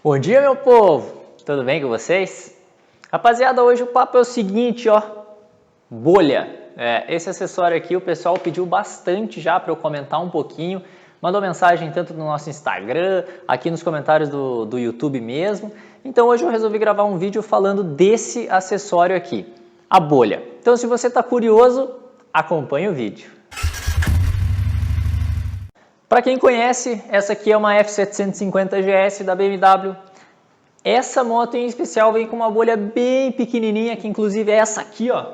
Bom dia, meu povo! Tudo bem com vocês? Rapaziada, hoje o papo é o seguinte, ó. Bolha. Esse acessório aqui o pessoal pediu bastante já para eu comentar um pouquinho. Mandou mensagem tanto no nosso Instagram, aqui nos comentários do YouTube mesmo. Então hoje eu resolvi gravar um vídeo falando desse acessório aqui, a bolha. Então se você está curioso, acompanhe o vídeo. Para quem conhece, essa aqui é uma F750 GS da BMW. Essa moto em especial vem com uma bolha bem pequenininha, que inclusive é essa aqui, ó.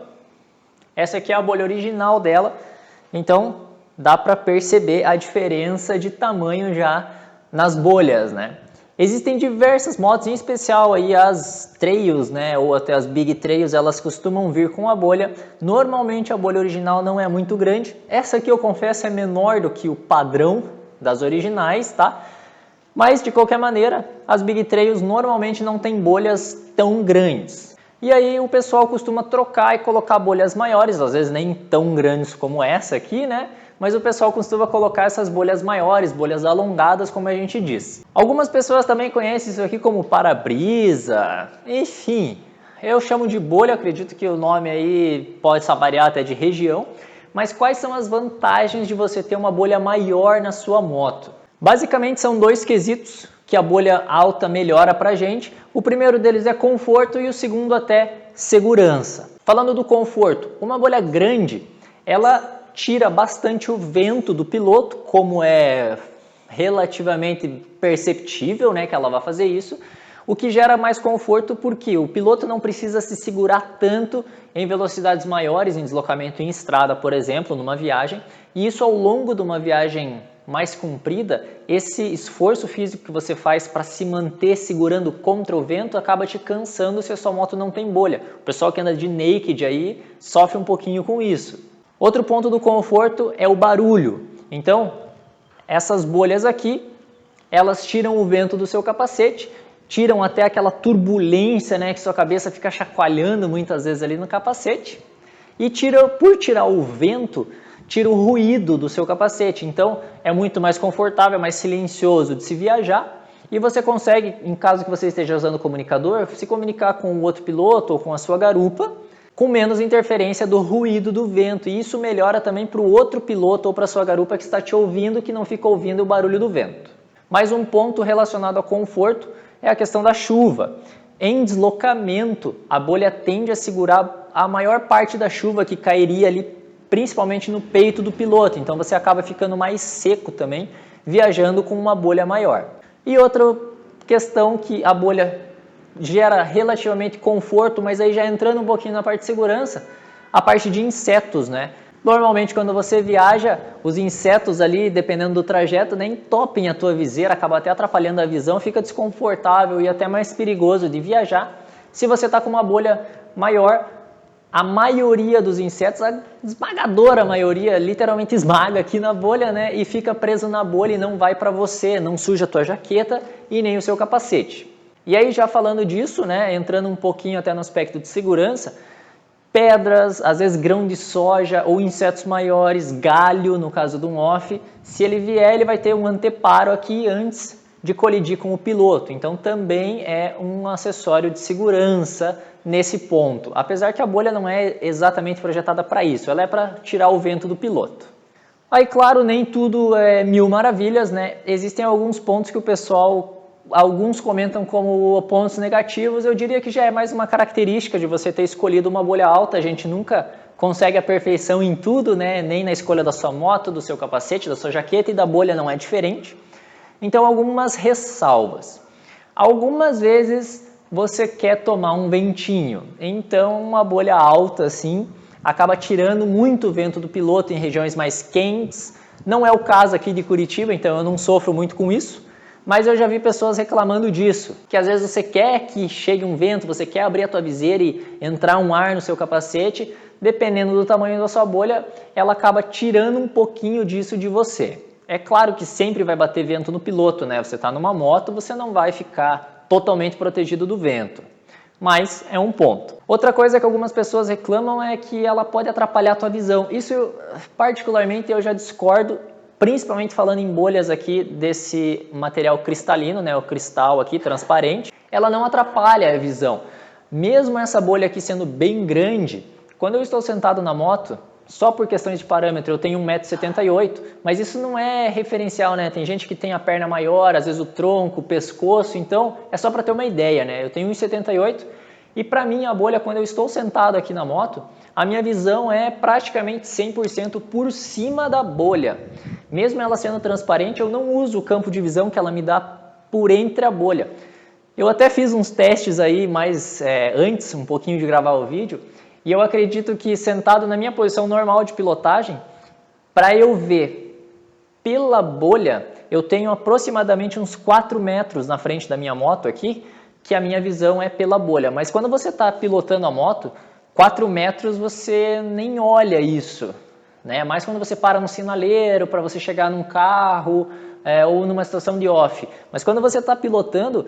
Essa aqui é a bolha original dela. Então dá para perceber a diferença de tamanho já nas bolhas, né? Existem diversas motos, em especial aí as Trails, né, ou até as Big Trails, elas costumam vir com a bolha. Normalmente a bolha original não é muito grande. Essa aqui eu confesso é menor do que o padrão das originais, tá? Mas de qualquer maneira, as Big Trails normalmente não tem bolhas tão grandes. E aí o pessoal costuma trocar e colocar bolhas maiores, às vezes nem tão grandes como essa aqui, né? Mas o pessoal costuma colocar essas bolhas maiores, bolhas alongadas, como a gente diz. Algumas pessoas também conhecem isso aqui como para-brisa, enfim. Eu chamo de bolha, acredito que o nome aí pode variar até de região. Mas quais são as vantagens de você ter uma bolha maior na sua moto? Basicamente são dois quesitos que a bolha alta melhora pra gente. O primeiro deles é conforto e o segundo até segurança. Falando do conforto, uma bolha grande, ela tira bastante o vento do piloto, como é relativamente perceptível, né, que ela vai fazer isso, o que gera mais conforto porque o piloto não precisa se segurar tanto em velocidades maiores, em deslocamento em estrada, por exemplo, numa viagem, e isso ao longo de uma viagem mais comprida, esse esforço físico que você faz para se manter segurando contra o vento acaba te cansando se a sua moto não tem bolha. O pessoal que anda de naked aí sofre um pouquinho com isso. Outro ponto do conforto é o barulho. Então, essas bolhas aqui, elas tiram o vento do seu capacete, tiram até aquela turbulência, né, que sua cabeça fica chacoalhando muitas vezes ali no capacete, e por tirar o vento, tira o ruído do seu capacete. Então, é muito mais confortável, mais silencioso de se viajar, e você consegue, em caso que você esteja usando o comunicador, se comunicar com o outro piloto ou com a sua garupa, com menos interferência do ruído do vento, e isso melhora também para o outro piloto ou para a sua garupa que está te ouvindo, que não fica ouvindo o barulho do vento. Mais um ponto relacionado ao conforto é a questão da chuva. Em deslocamento, a bolha tende a segurar a maior parte da chuva que cairia ali, principalmente no peito do piloto, então você acaba ficando mais seco também, viajando com uma bolha maior. E outra questão que a bolha gera relativamente conforto, mas aí já entrando um pouquinho na parte de segurança, a parte de insetos, né? Normalmente quando você viaja, os insetos ali, dependendo do trajeto, nem entopem a tua viseira, acaba até atrapalhando a visão, fica desconfortável e até mais perigoso de viajar. Se você está com uma bolha maior, a maioria dos insetos, a esmagadora maioria, literalmente esmaga aqui na bolha, né? E fica preso na bolha e não vai para você, não suja a tua jaqueta e nem o seu capacete. E aí já falando disso, né, entrando um pouquinho até no aspecto de segurança, pedras, às vezes grão de soja ou insetos maiores, galho no caso de um off, se ele vier ele vai ter um anteparo aqui antes de colidir com o piloto, então também é um acessório de segurança nesse ponto, apesar que a bolha não é exatamente projetada para isso, ela é para tirar o vento do piloto. Aí claro, nem tudo é mil maravilhas, né? Existem alguns pontos que o pessoal, alguns comentam como pontos negativos, eu diria que já é mais uma característica de você ter escolhido uma bolha alta, a gente nunca consegue a perfeição em tudo, né? Nem na escolha da sua moto, do seu capacete, da sua jaqueta, e da bolha não é diferente. Então algumas ressalvas. Algumas vezes você quer tomar um ventinho, então uma bolha alta assim acaba tirando muito vento do piloto em regiões mais quentes. Não é o caso aqui de Curitiba, então eu não sofro muito com isso. Mas eu já vi pessoas reclamando disso, que às vezes você quer que chegue um vento, você quer abrir a tua viseira e entrar um ar no seu capacete, dependendo do tamanho da sua bolha, ela acaba tirando um pouquinho disso de você. É claro que sempre vai bater vento no piloto, né? Você está numa moto, você não vai ficar totalmente protegido do vento. Mas é um ponto. Outra coisa que algumas pessoas reclamam é que ela pode atrapalhar a tua visão. Isso, particularmente, eu já discordo principalmente falando em bolhas aqui desse material cristalino, né, o cristal aqui transparente, ela não atrapalha a visão. Mesmo essa bolha aqui sendo bem grande, quando eu estou sentado na moto, só por questões de parâmetro eu tenho 1,78 m, mas isso não é referencial, né? Tem gente que tem a perna maior, às vezes o tronco, o pescoço, então é só para ter uma ideia, né? Eu tenho 1,78 m e para mim a bolha, quando eu estou sentado aqui na moto, a minha visão é praticamente 100% por cima da bolha. Mesmo ela sendo transparente, eu não uso o campo de visão que ela me dá por entre a bolha. Eu até fiz uns testes aí mais antes, um pouquinho de gravar o vídeo, e eu acredito que sentado na minha posição normal de pilotagem, para eu ver pela bolha, eu tenho aproximadamente uns 4 metros na frente da minha moto aqui, que a minha visão é pela bolha. Mas quando você está pilotando a moto, 4 metros você nem olha isso, né? Mais quando você para no sinaleiro para você chegar num carro ou numa situação de off. Mas quando você está pilotando,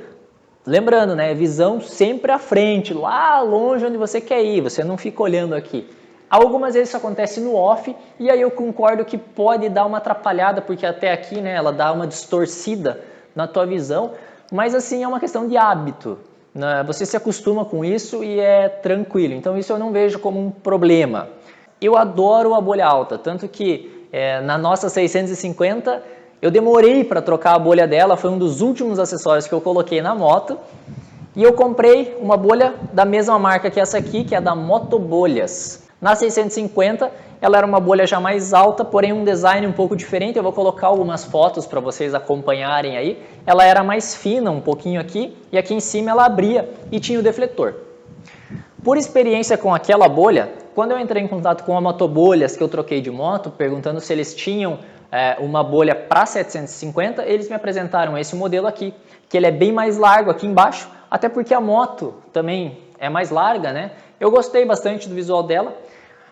lembrando, né? Visão sempre à frente, lá longe onde você quer ir, você não fica olhando aqui. Algumas vezes isso acontece no off e aí eu concordo que pode dar uma atrapalhada, porque até aqui, né, ela dá uma distorcida na tua visão, mas assim é uma questão de hábito, né? Você se acostuma com isso e é tranquilo, então isso eu não vejo como um problema. Eu adoro a bolha alta, tanto que na nossa 650 eu demorei para trocar a bolha dela, foi um dos últimos acessórios que eu coloquei na moto. E eu comprei uma bolha da mesma marca que essa aqui, que é da Motobolhas. Na 650 ela era uma bolha já mais alta, porém um design um pouco diferente. Eu vou colocar algumas fotos para vocês acompanharem aí. Ela era mais fina um pouquinho aqui e aqui em cima ela abria e tinha o defletor. Por experiência com aquela bolha, quando eu entrei em contato com a Motobolhas, que eu troquei de moto, perguntando se eles tinham uma bolha para 750, eles me apresentaram esse modelo aqui, que ele é bem mais largo aqui embaixo, até porque a moto também é mais larga, né? Eu gostei bastante do visual dela,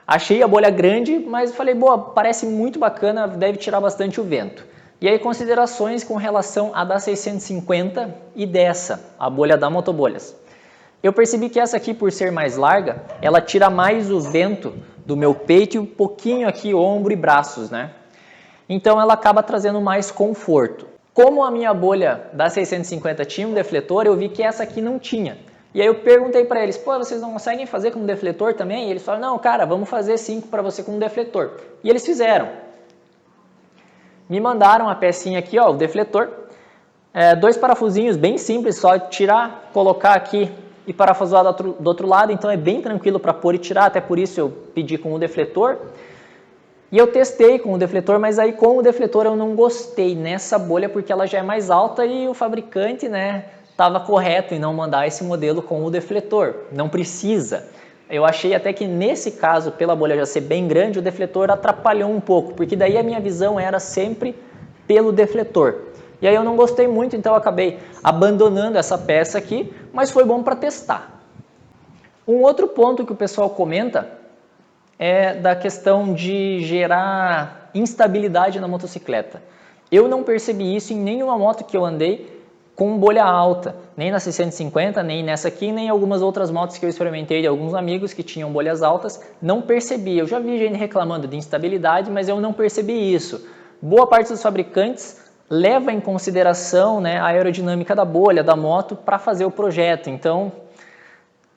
achei a bolha grande, mas falei, boa, parece muito bacana, deve tirar bastante o vento. E aí considerações com relação a da 650 e dessa, a bolha da Motobolhas. Eu percebi que essa aqui, por ser mais larga, ela tira mais o vento do meu peito e um pouquinho aqui ombro e braços, né? Então ela acaba trazendo mais conforto. Como a minha bolha da 650 tinha um defletor, eu vi que essa aqui não tinha. E aí eu perguntei para eles, pô, vocês não conseguem fazer com defletor também? E eles falaram, não, cara, vamos fazer 5 para você com defletor. E eles fizeram. Me mandaram a pecinha aqui, ó, o defletor. 2 parafusinhos bem simples, só tirar, colocar aqui e parafusar do outro lado. Então é bem tranquilo para pôr e tirar, até por isso eu pedi com o defletor. E eu testei com o defletor, mas aí com o defletor eu não gostei nessa bolha porque ela já é mais alta e o fabricante, né, estava correto em não mandar esse modelo com o defletor. Não precisa. Eu achei até que nesse caso, pela bolha já ser bem grande, o defletor atrapalhou um pouco, porque daí a minha visão era sempre pelo defletor. E aí eu não gostei muito, então eu acabei abandonando essa peça aqui, mas foi bom para testar. Um outro ponto que o pessoal comenta é da questão de gerar instabilidade na motocicleta. Eu não percebi isso em nenhuma moto que eu andei com bolha alta, nem na 650, nem nessa aqui, nem em algumas outras motos que eu experimentei de alguns amigos que tinham bolhas altas, não percebi. Eu já vi gente reclamando de instabilidade, mas eu não percebi isso. Boa parte dos fabricantes leva em consideração, né, a aerodinâmica da bolha, da moto, para fazer o projeto. Então,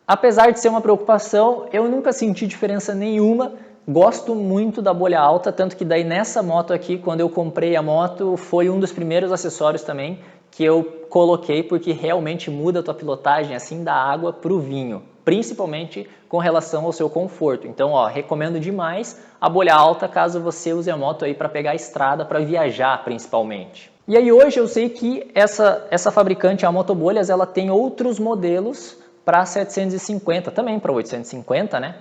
apesar de ser uma preocupação, eu nunca senti diferença nenhuma. Gosto muito da bolha alta, tanto que daí nessa moto aqui, quando eu comprei a moto, foi um dos primeiros acessórios também que eu coloquei, porque realmente muda a tua pilotagem assim da água para o vinho, principalmente com relação ao seu conforto. Então, ó, recomendo demais a bolha alta caso você use a moto aí para pegar a estrada, para viajar principalmente. E aí hoje eu sei que essa fabricante, a Motobolhas, ela tem outros modelos para 750, também para 850, né?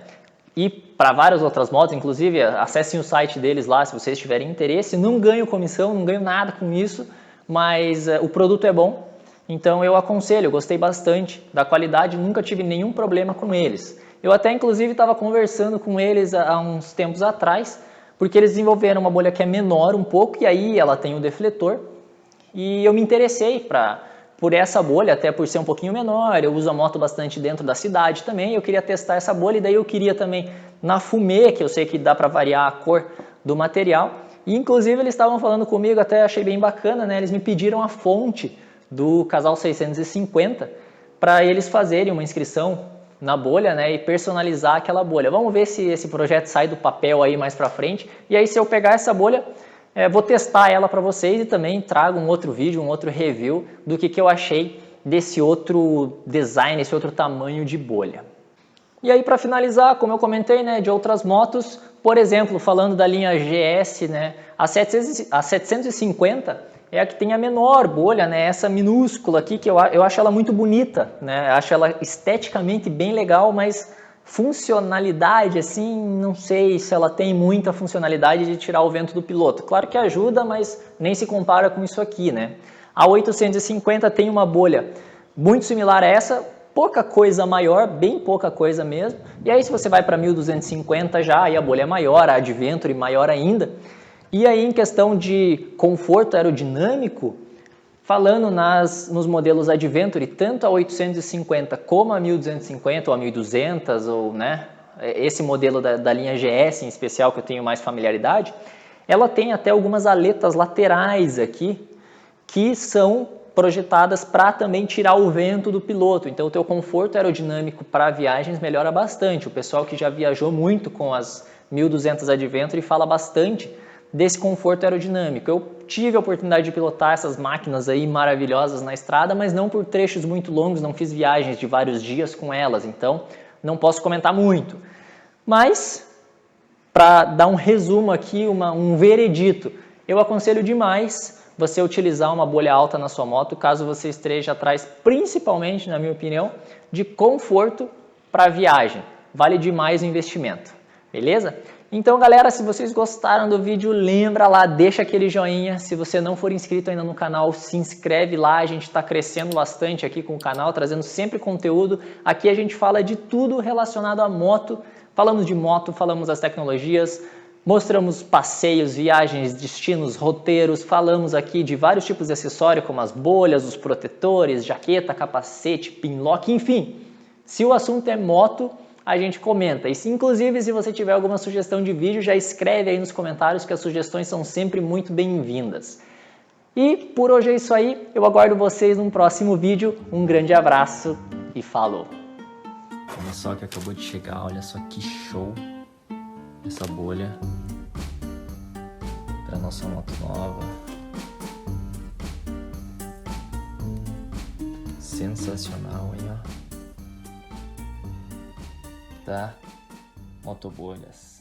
E para várias outras motos, inclusive acessem o site deles lá se vocês tiverem interesse. Não ganho comissão, não ganho nada com isso, mas o produto é bom, então eu aconselho, eu gostei bastante da qualidade, nunca tive nenhum problema com eles. Eu até inclusive estava conversando com eles há uns tempos atrás, porque eles desenvolveram uma bolha que é menor um pouco, e aí ela tem o defletor, e eu me interessei por essa bolha, até por ser um pouquinho menor. Eu uso a moto bastante dentro da cidade também, eu queria testar essa bolha, e daí eu queria também na fumê, que eu sei que dá para variar a cor do material, E, inclusive eles estavam falando comigo, até achei bem bacana, né? Eles me pediram a fonte do Casal 650 para eles fazerem uma inscrição na bolha, né, e personalizar aquela bolha. Vamos ver se esse projeto sai do papel aí mais para frente. E aí se eu pegar essa bolha, vou testar ela para vocês e também trago um outro vídeo, um outro review do que eu achei desse outro design, esse outro tamanho de bolha. E aí para finalizar, como eu comentei, né, de outras motos, por exemplo, falando da linha GS, né, a 750 é a que tem a menor bolha, né, essa minúscula aqui, que eu acho ela muito bonita, né, acho ela esteticamente bem legal, mas funcionalidade, assim, não sei se ela tem muita funcionalidade de tirar o vento do piloto. Claro que ajuda, mas nem se compara com isso aqui, né. A 850 tem uma bolha muito similar a essa, pouca coisa maior, bem pouca coisa mesmo. E aí se você vai para 1250 já, aí a bolha é maior, a Adventure maior ainda. E aí em questão de conforto aerodinâmico, falando nos modelos Adventure, tanto a 850 como a 1250 ou a 1200, ou, né, esse modelo da linha GS em especial que eu tenho mais familiaridade, ela tem até algumas aletas laterais aqui que são projetadas para também tirar o vento do piloto. Então o teu conforto aerodinâmico para viagens melhora bastante. O pessoal que já viajou muito com as 1200 Adventure fala bastante desse conforto aerodinâmico. Eu tive a oportunidade de pilotar essas máquinas aí maravilhosas na estrada, mas não por trechos muito longos, não fiz viagens de vários dias com elas, então não posso comentar muito. Mas, para dar um resumo aqui, um veredito, eu aconselho demais você utilizar uma bolha alta na sua moto, caso você esteja atrás, principalmente, na minha opinião, de conforto para viagem. Vale demais o investimento, beleza? Então, galera, se vocês gostaram do vídeo, lembra lá, deixa aquele joinha. Se você não for inscrito ainda no canal, se inscreve lá. A gente está crescendo bastante aqui com o canal, trazendo sempre conteúdo. Aqui a gente fala de tudo relacionado à moto. Falamos de moto, falamos das tecnologias, mostramos passeios, viagens, destinos, roteiros, falamos aqui de vários tipos de acessório, como as bolhas, os protetores, jaqueta, capacete, pinlock, enfim. Se o assunto é moto, a gente comenta. E se, inclusive, se você tiver alguma sugestão de vídeo, já escreve aí nos comentários, que as sugestões são sempre muito bem-vindas. E por hoje é isso aí, eu aguardo vocês num próximo vídeo. Um grande abraço e falou! Olha só que acabou de chegar, olha só que show essa bolha para nossa moto nova. Sensacional, hein, ó. Tá? Motobolhas.